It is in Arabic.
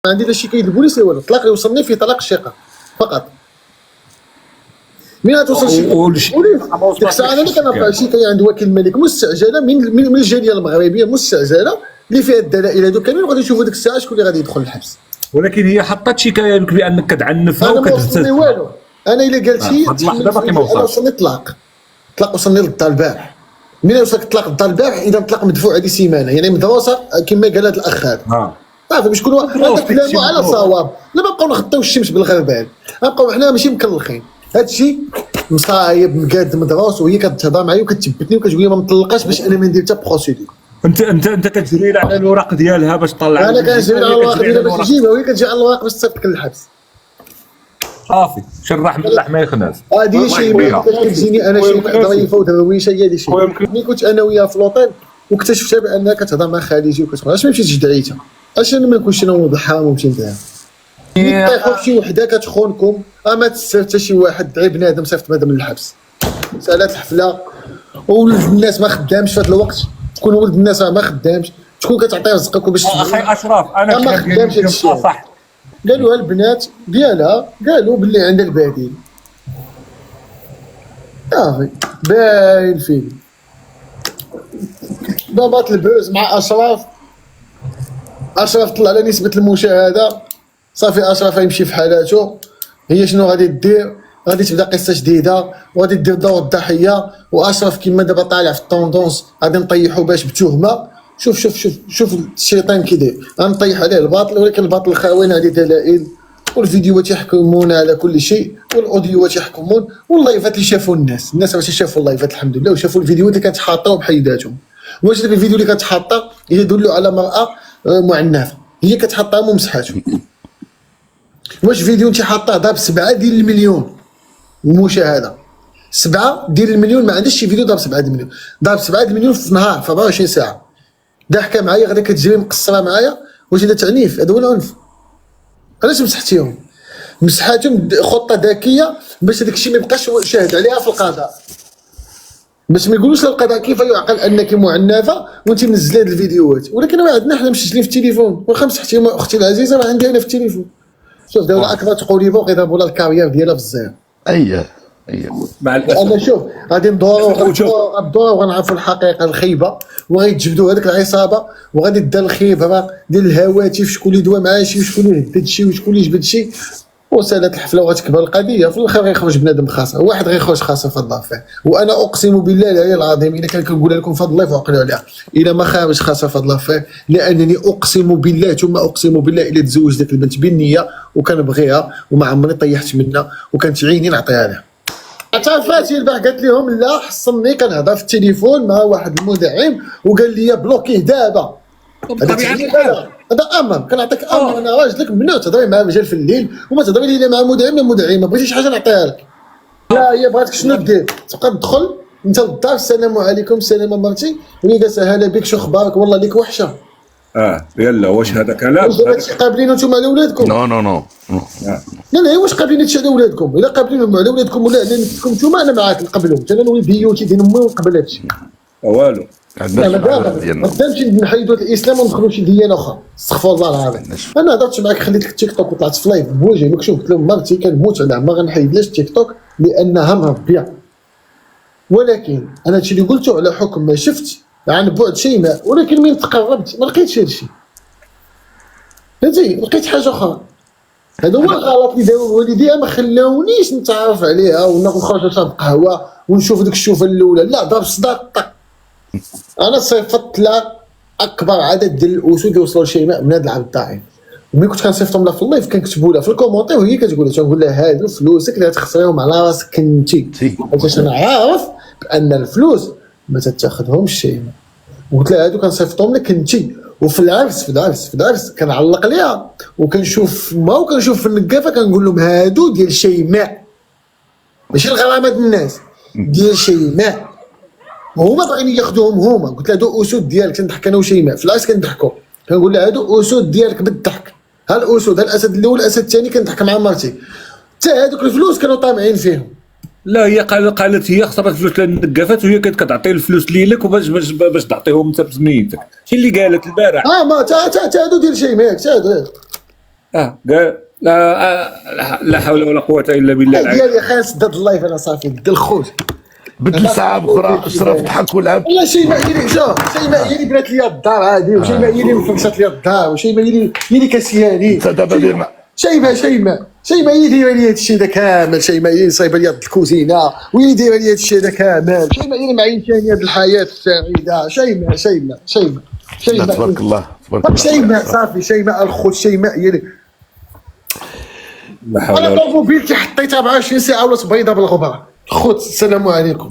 ما عندي لا شكايه البوليس لا والو. الطلاق يوصلني في طلاق الشقه فقط. من توصل شي البوليس ديك الساعه انا كنرفع شكايه عند وكيل الملك مستعجله من الجاليه المغربيه مستعجله اللي فيها الدلائل هذو كاملين، وغادي نشوفوا ديك الساعه شكون اللي غادي يدخل الحبس. ولكن هي حطات شكايه لك بانك كتعنفها انا ما وصلني والو. انا الا قالت شي اللحظه باقي ما وصلش. وصلني الطلاق وصلني للدار البارح. من وصلك الطلاق للدار البارح اذا الطلاق مدفوع هذه سيمانه، يعني مدروسه كما قال هذا الاخ هذا. صافي باش نكونوا هذا كلامه على صواب. لا نبقاو نخطيو الشمس بالغربال، نبقاو حنا ماشي مكلخين. هذا الشيء مصايب مقاد مدروس، وهي كتهضر معايا وكتثبتني وكتقول لي ما مطلقاش باش انا ما ندير حتى بروسيدور. انت كتجري على الوراق ديالها باش تطلع. انا كنجري على الوراق ديالها باش نجيبها، وهي كتجي على الوراق باش تصيفطك للحبس. صافي شرح من اللحم ما يخناس. هذه شي كتجيني انا شي ظريفه ودرويشه. هي هذه شي ملي كنت انا وياها في لوطيل واكتشفتها بانها كتهضر مع خالتي وكتقول اش ما مشيتش دعيتها، اش انا ما نكونش انا وضحام ونمشي نديرها. طيحوا شي وحده كتخونكم ما تسال حتى شي واحد دعي بنادم صيفط بنادم للحبس. سالات الحفله وولد الناس ما خدامش في هذا الوقت، تكون ولد الناس ما خدامش، تكون كتعطيه رزقك باش اخي اشرف انا ما خدامش هذا الشيء. صح قالوا البنات ديالها قالوا باللي عندها البديل. صافي باين فيه ضبط البوز مع اشرف طلع على نسبه المشاهده. صافي اشرف يمشي في حالاته. هي شنو غادي دير؟ غادي تبدا قصه جديده وغادي دير دور الضحيه. واشرف كيما دابا طالع في الطوندونس غادي نطيحو باش بتهمه. شوف الشيطان كي داير، غنطيح عليه الباطل، ولكن الباطل خاوين هذه دلائل والفيديوهات يحكمون على كل شيء والاوديوات يحكمون واللايفات اللي شافوا الناس باش شافوا اللايفات الحمد لله وشافوا الفيديوهات اللي كانت حاطه وبحيداتهم. واش داك الفيديو اللي كانت حاطه يدل على مراه معنفه هي كتحطها ومسحاته؟ واش فيديو انت حاطه ضرب 7 ديال المليون مشاهده؟ 7 ديال المليون ما عندش شي فيديو ضرب 7 ديال المليون. ضرب 7 ديال المليون في نهار في 24 ساعه. ضحكه معايا غدا كتجري مقصره معايا. واش هذا تعنيف؟ هذا هو العنف. علاش مسحتيهم؟ مسحاتهم خطه ذكيه باش هذاك الشيء ما يبقاش شاهد عليها في القضاء، باش ما يقولوش للقضاء كيف يعقل انك معنفه وانت منزله هاد الفيديوهات. ولكن عندنا حنا مسجلين في التليفون، واخا مسحتي اختي العزيزه راه عندي انا في التليفون. شوف دوله اكبر تقولي فوق يضربوا لها الكارير ديالها في الزير. اييه مع الاسف. انا شوف غادي ندوروا وغنعرفوا الحقيقه الخيبه، وغيتجبدوا هذيك العصابه وغادي دار الخبره ديال الهواتف، شكون اللي دوا معاه شي وشكون اللي هدد شي وشكون اللي جبد شي. وسالات الحفله وغتكبر القضيه في الاخر غيخرج بنادم خاسر، واحد غيخرج خاسر في الضفه. وانا اقسم بالله العلي العظيم الا كان كنقولها لكم فضل الله فعقلوا عليها، الا ما خرج خاسر في الضفه، لانني اقسم بالله ثم اقسم بالله الا تزوج ذاك البنت بالنيه وكنبغيها وما عمري طيحت منها وكانت عيني نعطيها لها. عرفتي البارح قالت لهم لا حصلني كنهضر في التليفون مع واحد المدعم وقال لي بلوكيه دابا. هذا امر كنعطيك امر، انا راجلك ممنوع تهضري مع رجال في الليل وما تهضري لي لا مع مدعم لا مدعم. ما بغيتيش حاجه نعطيها لك. لا هي بغاتك شنو دير؟ تبقى تدخل انت للدار السلام عليكم السلام مرتي وهي جالسه هلا بك شو اخبارك والله ليك وحشه. يلا واش هذا كلام؟ واش قابلين نتوما على ولادكم؟ نو لا واش قابلين هادشي على ولادكم؟ الا قابلينهم على ولادكم ولا على نفسكم نتوما انا معاك نقبلهم. حتى انا نولي بيوتي ديال امي ونقبل هادشي. والو ما قدامش نحيدوا الاسلام وندخلوا شي ديانه اخرى. استغفر الله العظيم. انا هضرت معاك خليت التيك توك وطلعت في لايف بوجهي مكشوف قلت لهم مرتي كنموت عليها ما غنحيدلاش التيك توك لانها مربيه. ولكن انا هادشي اللي قلته على حكم ما شفت عن بعد شيماء، ولكن من تقربت ما لقيتش هادشي. فهمتي؟ لقيت حاجه اخرى. هذا هو الغلط اللي داو والديها، ما خلاونيش نتعرف عليها ونخرج نشرب قهوه ونشوف ديك الشوفه الاولى. لا ضرب صداق طق. انا صيفطت لها اكبر عدد ديال الاسود اللي وصلوا لشيماء من هذا العام الطاعن، وملي كنت كنصيفطهم لها في اللايف كنكتبوا لها في الكومونتير وهي كتقول لها تنقول لها هادو فلوسك اللي غتخسريهم على راسك انتي، حيت انا عارف بان الفلوس ما تتاخذهمش شيماء. وقلت لها هادو كنصيفطهم لك انتي. وفي العرس كنعلق ليها وكنشوف ما وكنشوف في النقافه كنقول لهم هادو ديال شيماء ماشي الغرامه ديال الناس ديال شيماء. وهما باغيين ياخذوهم هما. قلت لها هادو اسود ديالك. كنضحك انا وشيماء في العرس كنضحكوا كنقول لها هادو اسود ديالك بالضحك. ها الاسود ها الاسد الاول الاسد الثاني. كنضحك مع مرتي حتى هادوك الفلوس كانوا طامعين فيهم. لا هي قالت هي خسرت فلوس للنقافات وهي كانت كتعطي الفلوس ليك باش تعطيهم انت بسميتك. شي اللي قالت البارح. ما تا هادو ديال شيماء تا هادو قال لا حول ولا قوه الا بالله العلي. ديالي خاير سداد اللايف انا صافي د الخوت بدل ساعه اخرى اشرف ضحك ولعب. والله شي ما يلي شي ما يلي بنات لي الدار هادي وشي ما يلي فرشات لي الدار وشي ما يلي كاسياني انت دابا دير مع شي ما يدير لي هادشي هذا كامل شي ما يلي صايب لي الكوزينه ويدير لي هادشي هذا كامل شي ما يلي معيشاني هاد الحياه السعيده تبارك الله تبارك الله. شيماء صافي شيماء الخوت شيماء يلي لا حول انا ولا طوموبيلتي حطيتها ب 20 ساعه ولات بيضه بالغبره خوت السلام عليكم.